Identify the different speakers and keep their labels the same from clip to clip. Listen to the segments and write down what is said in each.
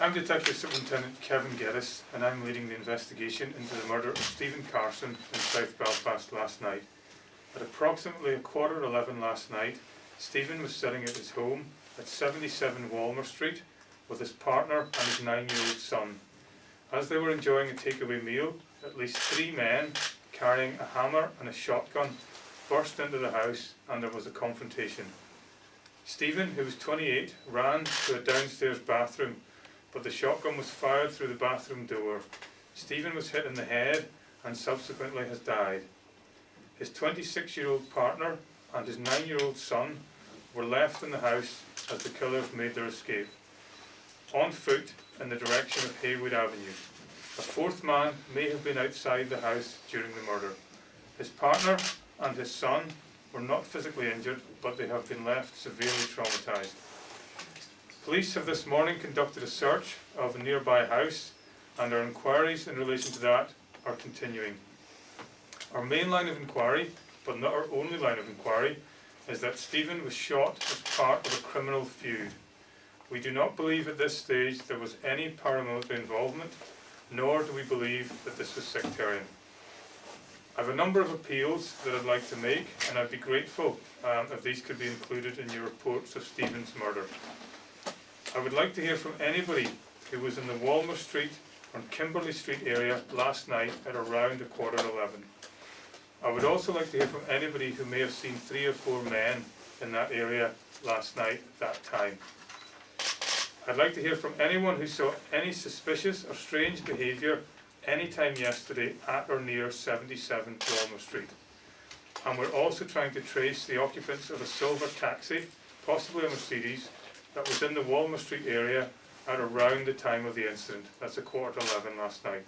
Speaker 1: I'm Detective Superintendent Kevin Geddes, and I'm leading the investigation into the murder of Stephen Carson in South Belfast last night. At approximately 11:15 last night, Stephen was sitting at his home at 77 Walmer Street with his partner and his 9-year-old son. As they were enjoying a takeaway meal, at least 3 men carrying a hammer and a shotgun burst into the house, and there was a confrontation. Stephen, who was 28, ran to a downstairs bathroom, but the shotgun was fired through the bathroom door. Stephen was hit in the head and subsequently has died. His 26-year-old partner and his 9-year-old son were left in the house as the killers made their escape, on foot in the direction of Haywood Avenue. A 4th man may have been outside the house during the murder. His partner and his son were not physically injured, but they have been left severely traumatised. Police have this morning conducted a search of a nearby house, and our inquiries in relation to that are continuing. Our main line of inquiry, but not our only line of inquiry, is that Stephen was shot as part of a criminal feud. We do not believe at this stage there was any paramilitary involvement, nor do we believe that this was sectarian. I have a number of appeals that I'd like to make, and I'd be grateful if these could be included in your reports of Stephen's murder. I would like to hear from anybody who was in the Walmer Street or Kimberley Street area last night at around 11:15. I would also like to hear from anybody who may have seen 3 or 4 men in that area last night at that time. I'd like to hear from anyone who saw any suspicious or strange behaviour any time yesterday at or near 77 Walmer Street. And we're also trying to trace the occupants of a silver taxi, possibly a Mercedes, that was in the Walmer Street area at around the time of the incident. That's 11:15 last night.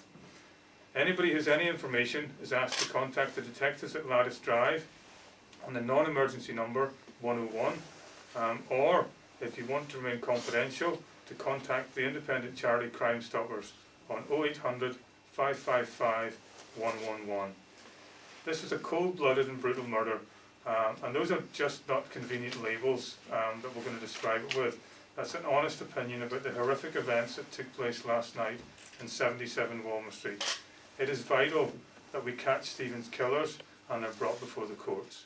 Speaker 1: Anybody who has any information is asked to contact the detectives at Lattice Drive on the non-emergency number 101, or if you want to remain confidential, to contact the independent charity Crime Stoppers on 0800 555 111. This is a cold-blooded and brutal murder, and those are just not convenient labels that we're going to describe it with. That's an honest opinion about the horrific events that took place last night in 77 Walmer Street. It is vital that we catch Stephen's killers and they're brought before the courts.